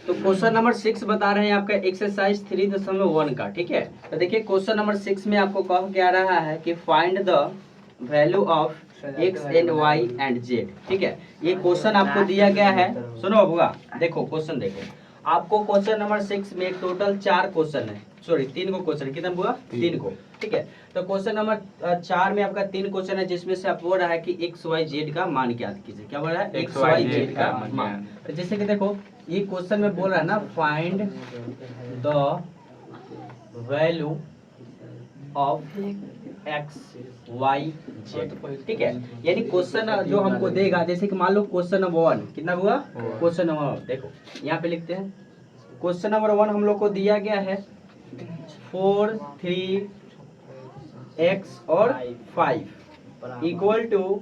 तो question number 6 बता रहे हैं आपका एक्सरसाइज 3.1 का। ठीक है, तो देखिए क्वेश्चन नंबर 6 में आपको कह के आ रहा है कि find the value of x and y and z। ठीक है, ये क्वेश्चन आपको दिया गया है। सुनो अबुआ, देखो क्वेश्चन देखो, आपको क्वेश्चन नंबर 6 में टोटल 4 क्वेश्चन है, सॉरी 3 को क्वेश्चन, कितना हुआ 3 को। ठीक है, तो क्वेश्चन नंबर 4 में आपका 3 क्वेश्चन है, जिसमें से आप बोल रहा है कि एक्स वाई जेड का मान ज्ञात कीजिए। क्या बोल रहा है? एक्स वाई जेड का मान। तो जैसे कि देखो ये क्वेश्चन में बोल रहा है ना, find the value of x y z. ठीक है, यानी क्वेश्चन जो हमको देगा, जैसे कि मान लो क्वेश्चन नंबर 1 कितना हुआ, क्वेश्चन नंबर, देखो यहाँ पे लिखते हैं क्वेश्चन नंबर 1 हम लोग को दिया गया है 4 3 x और 5 इक्वल टू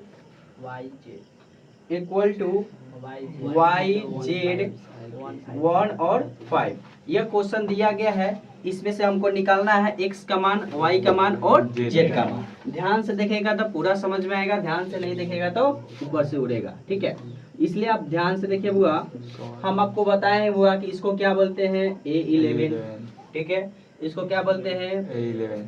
y z 1 और 5। यह क्वेश्चन दिया गया है, इसमें से हमको निकालना है x का मान, y का मान और z का मान। ध्यान से देखेगा तो पूरा समझ में आएगा, ध्यान से नहीं देखेगा तो ऊपर से उड़ेगा। ठीक है, इसलिए आप ध्यान से देखिए बुआ, हम आपको बताए बुआ कि इसको क्या बोलते हैं A11। ठीक है, इसको क्या बोलते हैं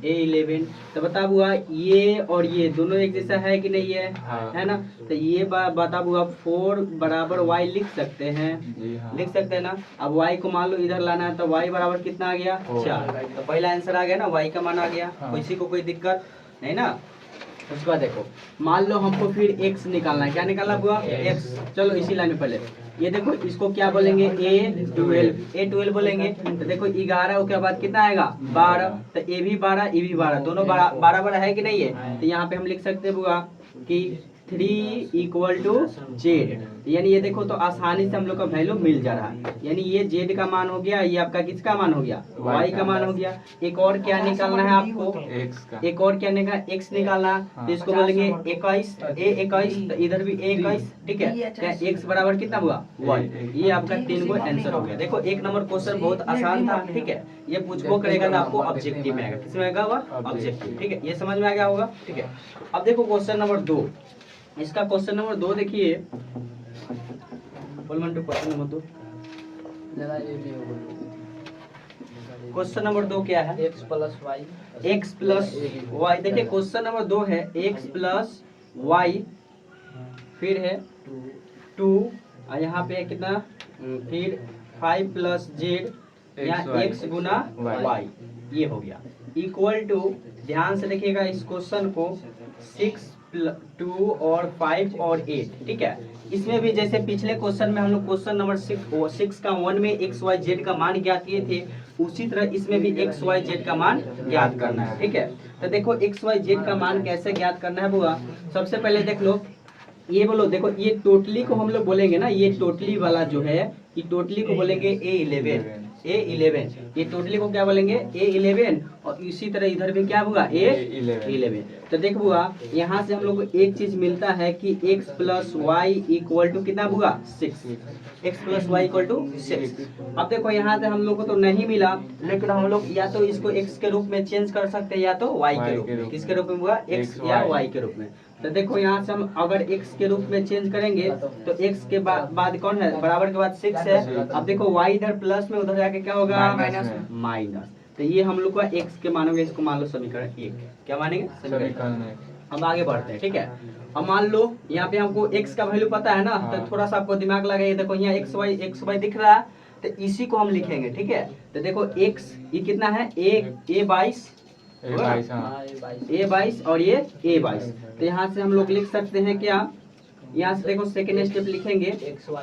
A11। तो बता बुआ ये और ये दोनों एक जैसा है कि नहीं है? हाँ। है ना, तो ये बता बुआ 4 बराबर y लिख सकते हैं, हाँ। लिख सकते हैं ना। अब y को मान लो इधर लाना है, तो y बराबर कितना आ गया 4। तो पहला आंसर आ गया ना, y का मान आ गया। हाँ। किसी को कोई दिक्कत नहीं ना। उसके बाद देखो मान लो हमको फिर x निकालना है, क्या निकालना बुआ x। चलो इसी लाइन में पहले ये देखो, इसको क्या बोलेंगे A12 बोलेंगे। तो देखो 11 के बाद कितना आएगा 12, तो ए भी 12 ये भी 12, दोनों 12 है कि नहीं है? तो यहाँ पे हम लिख सकते हैं बुआ कि 3 इक्वल टू जेड, यानी ये देखो तो आसानी से हम लोग का वैल्यू मिल जा रहा है। यानी ये जेड का मान हो गया, ये आपका किसका मान हो गया वाई का मान हो गया। एक और क्या निकालना है आपको, एक और क्या निकालना, एक्स निकालना। तो इसको बोलेंगे 21 A21, तो इधर भी A21। ठीक है, क्या एक्स बराबर कितना हुआ 1। ये आपका 3 को आंसर हो गया। देखो 1 नंबर क्वेश्चन बहुत आसान था। ठीक है, ये पूछबो करेगा ना आपको ऑब्जेक्टिव में आएगा, किसमें आएगा वह ऑब्जेक्टिव। ठीक है, ये समझ में आ गया होगा। ठीक है, अब देखो क्वेश्चन नंबर 2, इसका क्वेश्चन नंबर 2 देखिए, क्वेश्चन नंबर 2, क्वेश्चन नंबर 2 क्या है? x plus y. देखिए क्वेश्चन नंबर 2 है x प्लस वाई, फिर है 2 और यहाँ पे कितना, फिर 5 प्लस जेड या x गुना वाई, ये हो गया इक्वल टू। ध्यान से देखिएगा इस क्वेश्चन को, 6 2 और 5 और 8। ठीक है, इसमें भी जैसे पिछले क्वेश्चन में हम लोग क्वेश्चन नंबर 6 का 1 में एक्स वाई जेड का मान ज्ञात किए थे, उसी तरह इसमें भी एक्स वाई जेड का मान ज्ञात करना है। ठीक है, तो देखो एक्स वाई जेड का मान कैसे ज्ञात करना है बुआ, सबसे पहले देख लो, ये बोलो देखो ये टोटली को हम लोग बोलेंगे ना, ये टोटली वाला जो है ये टोटली को बोलेंगे A11। ये टोटली को क्या बोलेंगे A11, और इसी तरह इधर भी क्या होगा A11। तो देख बुआ यहाँ से हम लोग को एक चीज मिलता है कि x plus y equal to कितना हुआ 6, x plus y equal to 6। अब देखो यहाँ से हम लोग को तो नहीं मिला, लेकिन हम लोग या तो इसको x के रूप में चेंज कर सकते हैं या तो y के रूप में। किसके रूप में हुआ x या y के रूप में। तो देखो यहाँ से हम अगर x के रूप में चेंज करेंगे तो x के बाद कौन है, बराबर के बाद 6 है। अब देखो y इधर प्लस में, उधर जाके क्या होगा माइनस। तो ये हम लोग का x के मानोगे, इसको मान लो समीकरण 1, क्या मानेंगे समीकरण। हम आगे बढ़ते हैं। ठीक है, अब मान लो यहाँ पे हमको x का वैल्यू पता है ना, तो थोड़ा सा आपको दिमाग लगाइए। देखो यहाँ x y दिख रहा है, तो इसी को हम लिखेंगे। ठीक है, तो देखो x ये कितना है A22 और ये A22। तो यहाँ से हम लोग लिख सकते हैं क्या, यहाँ से देखो सेकेंड स्टेप लिखेंगे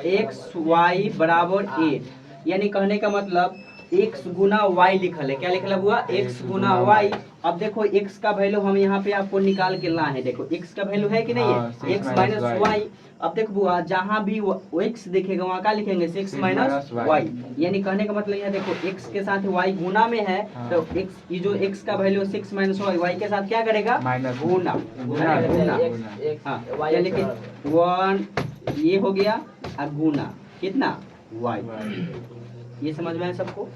एक्स वाई बराबर 8, यानी कहने का मतलब x गुना y लिखल है। क्या लिखल हुआ x गुना y। अब देखो x का वैल्यू हम यहाँ पे आपको निकाल के ला है, देखो x का वैल्यू है कि नहीं है, x माइनस वाई। अब देखो बुआ जहाँ भी x दिखेगा वहाँ क्या लिखेंगे 6 माइनस वाई, यानी कहने का मतलब यहाँ देखो x के साथ y गुना में है, तो x ये जो x का वैल्यू 6 माइनस वाई, y के साथ क्या करेगा गुना। हाँ यानी 1 ये हो गया और गुना कितना y। ये समझ में आया सबको,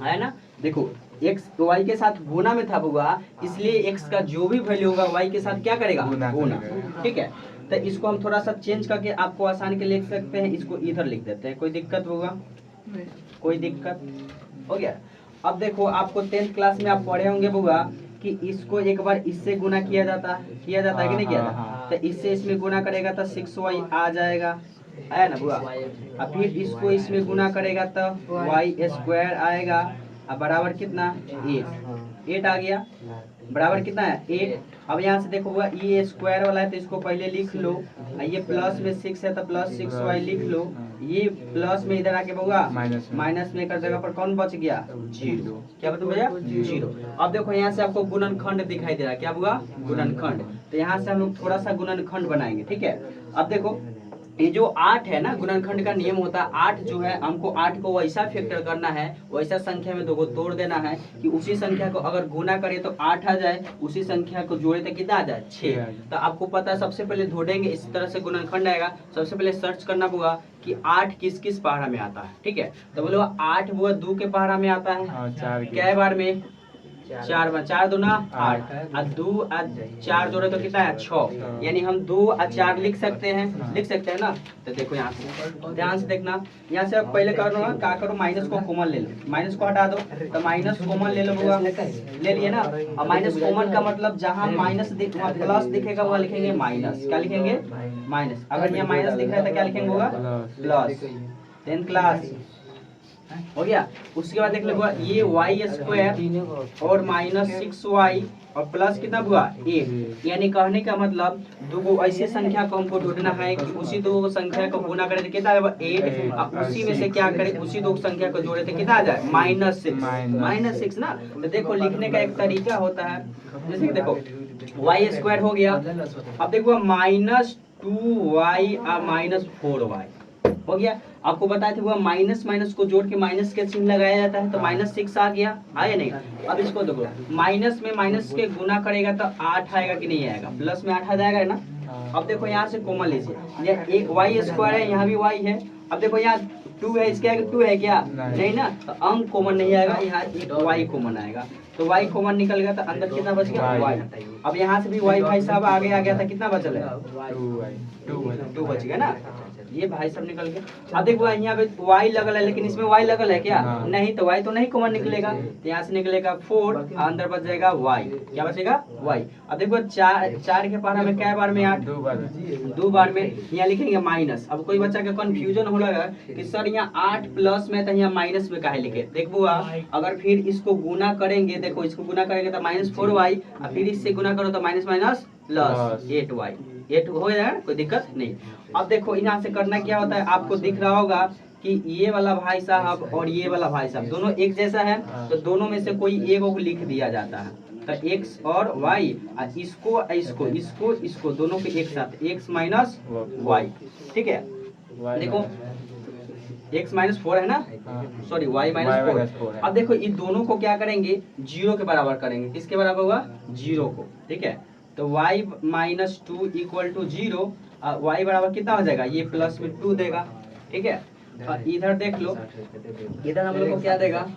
है ना। देखो x y के साथ गुना में था बुआ, इसलिए x का जो भी वैल्यू होगा y के साथ क्या करेगा गुना। ठीक है, तो इसको हम थोड़ा सा चेंज करके आपको आसान के लिख सकते हैं, इसको इधर लिख देते हैं, कोई दिक्कत होगा कोई दिक्कत हो गया। अब देखो आपको 10th क्लास में आप पढ़े होंगे बुआ कि इसको एक बार इससे गुना किया जाता है कि नहीं किया जाता। तो इससे इसमें गुना करेगा तो 6y आ जाएगा, आया ना बुआ। अब फिर इसको इसमें गुना करेगा तो y² आएगा, अब बराबर कितना 8 आ गया, बराबर कितना है 8। अब यहाँ से देखो हुआ ये स्क्वायर वाला है तो इसको पहले लिख लो, ये प्लस में 6 है तो प्लस 6y लिख लो, ये प्लस में इधर आके बहुआ माइनस में कर जगह पर कौन बच गया 0। क्या बता भैया 0। अब देखो यहाँ से आपको गुणनखंड दिखाई दे रहा है, क्या हुआ गुणनखंड। तो यहाँ से हम लोग थोड़ा सा गुणनखंड बनाएंगे, ठीक है। अब देखो ये जो 8 है ना, गुणनखंड का नियम होता है 8 जो है हमको 8 को वैसा फैक्टर करना है, वैसा संख्या में 2 को तोड़ देना है कि उसी संख्या को अगर गुना करे तो 8 आ जाए, उसी संख्या को जोड़े तो कितना आ जाए 6। तो आपको पता है सबसे पहले ढूंढेंगे इस तरह से गुणनखंड आएगा। सबसे पहले सर्च करना होगा कि 8 किस किस पहाड़ा में आता है, ठीक है। तो बोलो 8 वो 2 के पहाड़ा में आता है, क्या बार में 4 बार, 4 दूना 8 और 2 और 4 जोड़े तो कितना है 6, यानी हम 2 और 4 लिख सकते हैं ना। तो देखो यहाँ से ध्यान से देखना, यहाँ से आप पहले करो ना क्या करो, माइनस को कॉमन ले लो, माइनस को हटा दो तो माइनस कॉमन ले लो बुआ, ले लिए ना। और माइनस कॉमन का मतलब जहाँ माइनस वहाँ प्लस दिखेगा वहाँ लिखेंगे माइनस, क्या लिखेंगे माइनस। अगर यहाँ माइनस दिख रहा है तो क्या लिखेंगे होगा प्लस। 10th क्लास हो गया। उसके बाद देख लो ये y² और माइनस 6y और प्लस कितना हुआ 8, यानी कहने का मतलब दो ऐसी संख्या को हमको ढूंढना है कि उसी दो संख्या को गुना करें तो कितना आएगा 8, और उसी में से क्या करें उसी दो संख्या को जोड़े तो कितना आ जाए -6 ना। तो देखो लिखने का एक तरीका होता है, जैसे कि देखो y² हो गया, अब देखो -2y और -4y हो गया। आपको बताया था वो माइनस माइनस को जोड़ के माइनस के चिन्ह लगाया जाता है, तो -6 आ गया, आया नहीं। अब इसको देखो माइनस में माइनस के गुना करेगा तो 8 आएगा कि नहीं आएगा, प्लस में 8 आ जाएगा ना। अब देखो यहाँ से कॉमन लीजिए, ये एक y² है, यहाँ भी y है। अब देखो यहाँ 2 है, इसके आगे 2 है क्या नहीं ना, तो अंक कॉमन नहीं आएगा, यहाँ एक y कॉमन आएगा। तो y कॉमन निकल गया तो अंदर कितना बच गया y। अब यहाँ से भी y भाई साहब आगे आ गया था, कितना बचल है 2 बच गया ना, ये भाई सब निकल गया। अब देखो यहाँ पे y लगल है, लेकिन इसमें y लगल है क्या नहीं, तो y तो नहीं कॉमन निकलेगा, तो यहाँ से निकलेगा 4, अंदर बच जाएगा y, क्या बचेगा y। अब देखो 4 के पहाड़ा में क्या बार में 8 2 बार में, यहाँ लिखेंगे माइनस। अब कोई बच्चा का कंफ्यूजन हो रहा है कि सर यहाँ 8 प्लस में तो यहाँ माइनस में काहे लिखे। देखो अगर फिर इसको गुना करेंगे, देखो इसको गुना करेंगे तो -4y, और फिर इससे गुना करो तो माइनस माइनस प्लस 8y, 8 हो जाएगा, कोई दिक्कत नहीं। अब देखो यहाँ से करना क्या होता है, आपको दिख रहा होगा कि ये वाला भाई साहब और ये वाला भाई साहब दोनों एक जैसा है, तो दोनों में से कोई एक को लिख दिया जाता है। तो x और y, इसको दोनों के एक साथ x माइनस y, ठीक है। देखो x -4 है ना, सॉरी y -4। अब देखो इन दोनों को क्या करेंगे 0 के बराबर करेंगे, किसके बराबर हुआ 0 को, ठीक है। तो y -2 = 0, y बराबर कितना हो जाएगा, ये प्लस में 2 देगा, ठीक है। इधर देख लो, इधर हम लोग को क्या देगा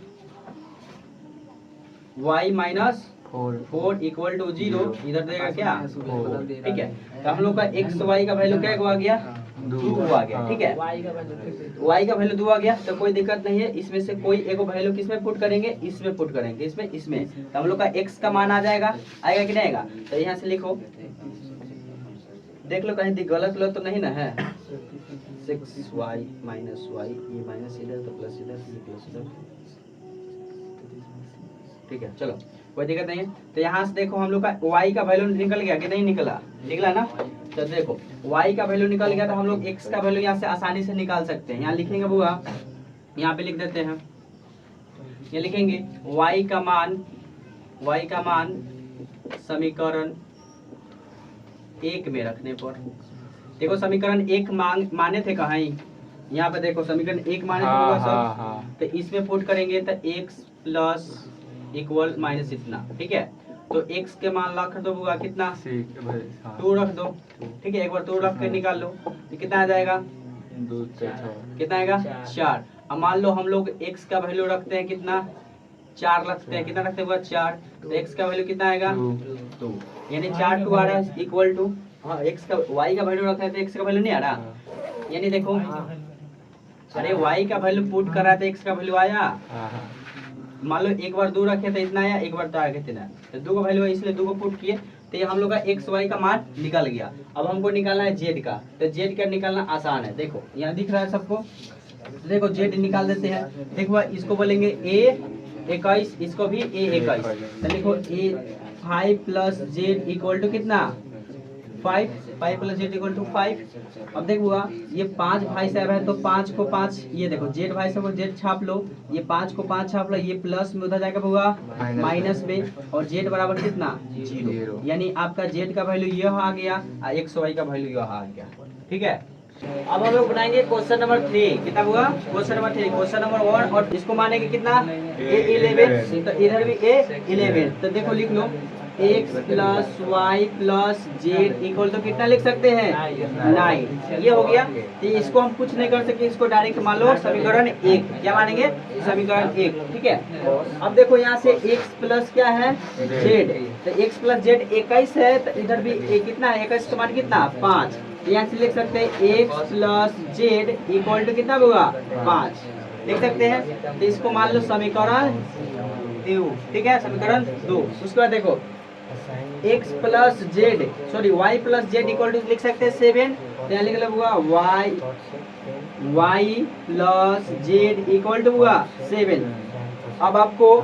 y -4 = 0, इधर देगा क्या 4, ठीक है। तो हम लोग का x y का वैल्यू क्या आ गया 2 आ गया, ठीक है। y का वैल्यू 2 आ गया, तो कोई दिक्कत नहीं है। इसमें से कोई एक वैल्यू किसमें पुट करेंगे, इसमें पुट करेंगे, इसमें तो हम लोग का x का मान आ जाएगा, आएगा कि नहीं आएगा। तो यहाँ से लिखो, देख लो कहीं गलत तो नहीं ना है, 6y - y, ये माइनस इधर तो प्लस इधर, ये प्लस इधर, ठीक है। चलो कोई दिक्कत नहीं है। तो यहाँ से देखो हम लोग का y का वैल्यू निकल गया कि नहीं निकला ना। तो देखो y का वैल्यू निकल गया, तो हम लोग x का वैल्यू यहाँ से आसानी से निकाल सकते हैं। यहाँ लिखेंगे बुआ, यहाँ पे लिख देते हैं, ये लिखेंगे y का मान समीकरण 1 में रखने पर, देखो समीकरण 1 माने थे कहाँ, यहाँ पे देखो समीकरण 1 माने थे सब, तो इसमें पुट करेंगे तो x प्लस इक्वल माइनस इतना, ठीक है। तो x के मान रख दो बुआ, कितना 2 रख दो, ठीक है। एक बार 2 रख के निकाल लो, तो कितना आ जाएगा 2 कितना आएगा 4। अब मान लो हम लोग x का वैल्यू रखते हैं कितना 4 रखते हैं, कितना रखते हैं 4, तो x का वैल्यू कितना आएगा 2, यानी 4 2 आ रहा है इक्वल टू, हाँ x का y का वैल्यू रखते हैं तो x का वैल्यू नहीं आ रहा, यानी देखो अरे y का वैल्यू पुट कर रहा था, x का वैल्यू आया। मान लो एक बार 2 रखे तो इतना आया, एक बार 2 आगे इतना, तो 2 का वैल्यू है इसलिए 2 को पुट किए, तो ये हम लोग का एक्स वाई का मान निकल गया। अब हमको निकालना है जेड का, तो जेड का निकालना आसान है। देखो यहाँ दिख रहा है सबको, देखो जेड निकाल देते हैं। देखो इसको बोलेंगे A21, इसको भी A21, तो देखो A5 plus z equal to कितना 5, 5 प्लस जेड इक्वल टू 5। अब देखो ये 5 भाई साहब है, तो 5 को 5, ये देखो जेड भाई साहब जेड छाप लो, ये 5 को 5 छाप लो, ये प्लस में उधर जाएगा हुआ माइनस में, और जेड बराबर कितना 0, यानी आपका जेड का वैल्यू यह आ गया और एक्स वाई का वैल्यू यह आ गया। ठीक है, अब हम लोग बनाएंगे क्वेश्चन नंबर 3। कितना हुआ क्वेश्चन नंबर 3, क्वेश्चन नंबर 1, और इसको मानेंगे कितना A11, तो इधर भी A11, तो देखो लिख लो x plus y plus z equal तो कितना लिख सकते हैं 9, ये हो गया। तो इसको हम कुछ नहीं कर सकते, इसको डायरेक्ट मान लो समीकरण 1, क्या मानेंगे समीकरण 1। ठीक है, अब देखो यहाँ से x प्लस क्या है जेड, तो x प्लस जेड 21 है, तो इधर भी कितना है 21 का मान कितना 5, यहाँ से लिख सकते हैं x plus z equal to कितना होगा 5, लिख सकते हैं। तो इसको मान लो समीकरण 2, ठीक है समीकरण 2। उसके बाद देखो x plus z sorry y plus z equal to लिख सकते हैं 7, तो यहाँ लिख लो होगा y plus z equal to होगा 7। अब आपको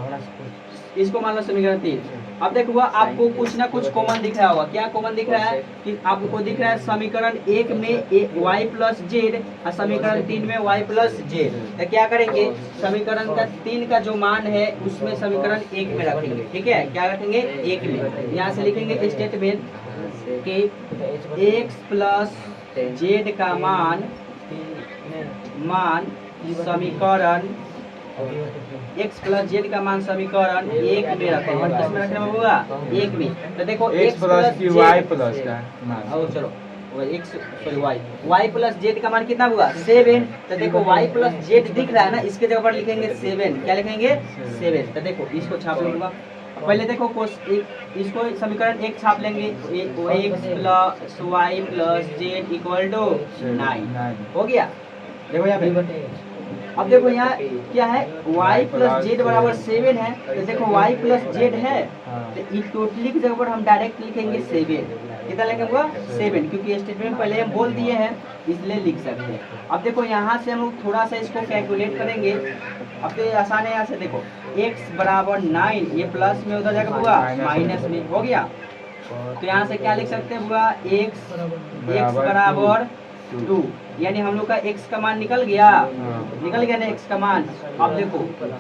इसको मान लो समीकरण 3। अब देखो आपको कुछ ना कुछ कॉमन दिख रहा होगा, क्या कॉमन दिख रहा है कि आपको दिख रहा है समीकरण 1 में y प्लस जेड और समीकरण 3 में y प्लस जेड। तो क्या करेंगे समीकरण का 3 का जो मान है उसमें समीकरण 1 में रखेंगे। ठीक है, क्या रखेंगे 1 में, यहाँ से लिखेंगे स्टेटमेंट कि x प्लस जेड का मान समीकरण x प्लस जेड का मान समीकरण 1 में रखेंगे। किसमें रखना होगा 1 में। तो देखो x प्लस y प्लस का मान, चलो x sorry y plus Z का मान कितना होगा 7। तो देखो y प्लस जेड दिख रहा है ना, इसके जगह पर लिखेंगे 7, क्या लिखेंगे 7। तो देखो इसको छाप लूंगा, पहले देखो इसको समीकरण 1 छाप लेंगे, x plus y plus z equal to 9 हो गया। देखो यहाँ पे, अब देखो यहाँ क्या है y प्लस जेड बराबर 7 है, तो देखो y प्लस जेड है, तो इस टोटली की जगह पर हम डायरेक्ट लिखेंगे 7। कितना लिखेंगे 7, क्योंकि स्टेटमेंट पहले हम बोल दिए हैं इसलिए लिख सकते हैं। अब देखो यहाँ से हम लोग थोड़ा सा इसको कैलकुलेट करेंगे। अब तो आसान है, यहाँ से देखो x बराबर 9, ये प्लस में उधर जाकर होगा माइनस में हो गया, तो यहाँ से क्या लिख सकते हैं होगा x बराबर 2, यानी हम लोग का x का मान निकल गया ना x का मान। अब देखो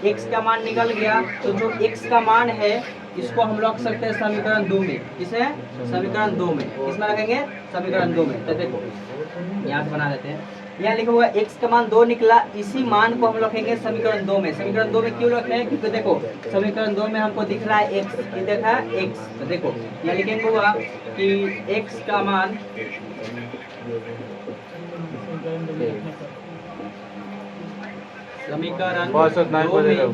x का मान निकल गया, तो जो x का मान है इसको हम रख सकते हैं समीकरण 2 में। किसे समीकरण 2 में, किसमें रखेंगे समीकरण 2 में। तो देखो यहाँ से बना देते हैं, यहाँ लिखा हुआ x का मान 2 निकला, इसी मान को हम रखेंगे समीकरण 2 में। समीकरण 2 में क्यों रख रहे हैं, क्योंकि देखो समीकरण 2 में हमको दिख रहा है x, ये देखा है x, तो देखो यहाँ लिखेंगे हुआ कि x का मान समीकरण 2 में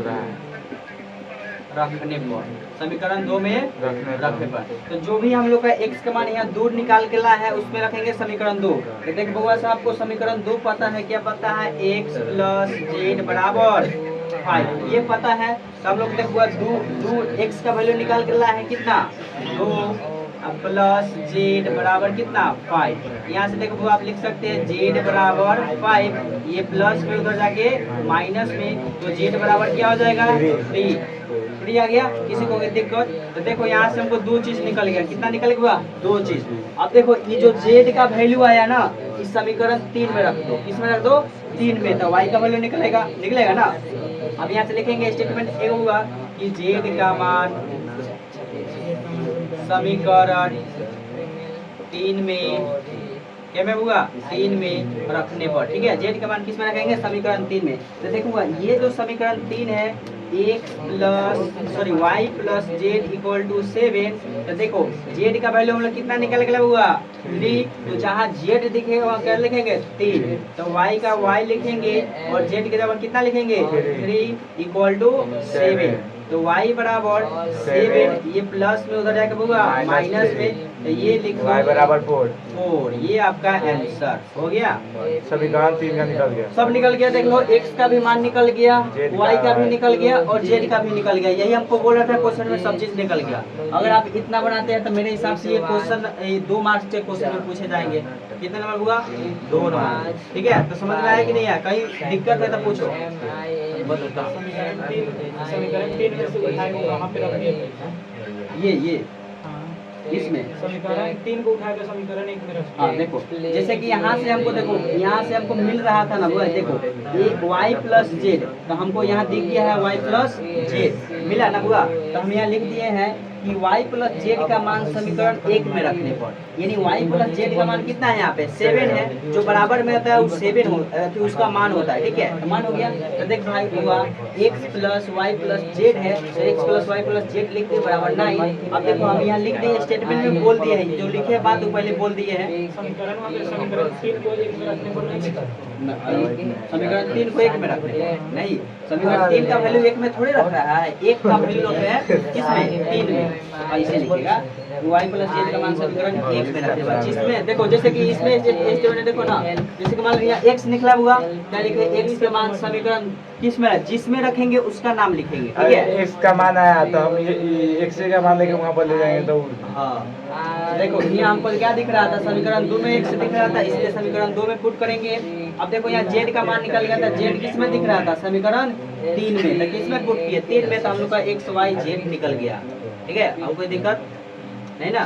रखने पर, समीकरण 2 में रखने पर, तो जो भी हम लोग का x का मान यहाँ दूर निकाल के ला है उसमें रखेंगे समीकरण 2। तो देखो बउआ साहब आपको समीकरण 2 पता है, क्या पता है x प्लस जेड बराबर 5, ये पता है। तो हम लोग देखो 2 x का वैल्यू निकाल के ला है कितना 2 प्लस जेड बराबर कितना 5। यहाँ से देखो आप लिख सकते हैं जेड बराबर 5, ये प्लस में उधर जाके माइनस में, तो जेड बराबर क्या हो जाएगा 3 आ गया। किसी को दिक्कत, तो देखो यहाँ से हमको 2 चीज निकल गया, कितना निकल गया 2 चीज। अब देखो ये जो जेड का वैल्यू आया ना, इस समीकरण 3 में रख दो, किसमें रख दो 3 में, तो y का वैल्यू निकलेगा ना। अब यहाँ से लिखेंगे स्टेटमेंट एक होगा कि जेड का मान समीकरण 3 में क्या में होगा 3 में रखने पर। ठीक है, जेड का मान किस में रखेंगे समीकरण 3 में। तो देखो ये जो समीकरण 3 है y plus z equal to 7, तो देखो जेड का वैल्यू हम लोग कितना निकल गया हुआ 3, तो जहाँ जेड दिखेगा वहाँ क्या लिखेंगे 3, तो y का y लिखेंगे और जेड के जगह कितना लिखेंगे 3 इक्वल टू 7, तो y बराबर 7, ये प्लस में उधर जाकर होगा माइनस में, तो ये लिख y बराबर 4। 4, ये आपका आंसर हो गया। समीकरण 3 का निकल गया। सब निकल गया, देख लो x का भी मान निकल गया, Z y का भी का निकल गया और z का भी निकल गया। यही हमको बोल रहा था क्वेश्चन में सब चीज निकल गया। अगर आप इतना बनाते हैं तो मेरे हिसाब से ये क्वेश्चन 2 मार्क्स के क्वेश्चन में पूछे जाएंगे। कितने नंबर हुआ? 2 नंबर। ठीक है, तो समझ में आया कि नहीं आया? कहीं दिक्कत है तो पूछो। समीकरण 3 में से उठाए को कहाँ पे रखिए? ये इसमें समीकरण 3 को उठा के समीकरण 1 में रखिए। हाँ देखो, जैसे कि यहाँ से हमको देखो, यहाँ से हमको मिल रहा था ना वो, देखो ये y प्लस जेड, तो हमको यहाँ दिख गया है y प्लस जेड मिला ना हुआ। तो हम यहाँ लिख दिए हैं कि y प्लस जेड का मान समीकरण 1 में रखने पर, यानी y प्लस जेड का मान कितना है? यहाँ पे 7 है, जो बराबर में होता है वो 7 फिर उसका मान होता है। ठीक है, तो मान हो गया। तो देख भाई हुआ x plus y plus z है, तो x plus y plus z लिख दिए बराबर 9। अब देखो हम यहाँ लिख दिए, स्टेटमेंट में बोल दिए हैं, जो लिखे बात वो पहले बोल दिए हैं। समीकरण वहाँ पे समीकरण 3 को 1 में रखने पर नहीं लिखा। समीकरण 3 को 1 में रख नहीं, समीकरण 3 का वैल्यू 1 में थोड़ी रख रहा है, 1 का वैल्यू है किसमें? 3 में। ऐसे लिखेगा y प्लस जेड का मान समीकरण 1 में रखेगा, जिसमें देखो जैसे कि इसमें स्टेटमेंट देखो ना, जैसे कि मान लो यहाँ x निकला हुआ, क्या लिखे? x के मान समीकरण किस में? जिसमें रखेंगे उसका नाम लिखेंगे। ठीक है, x का मान आया तो हम x का मान लेके वहाँ पर ले जाएंगे तो हाँ देखो यहाँ हमको क्या दिख रहा था? समीकरण 2 में x दिख रहा था, इसलिए समीकरण 2 में पुट करेंगे। अब देखो यहाँ z का मान निकल गया था, z किस में दिख रहा था? समीकरण 3 में, तो किस में पुट किए? 3 में, तो हम लोग का x y z निकल गया। ठीक है, अब कोई दिक्कत नहीं ना?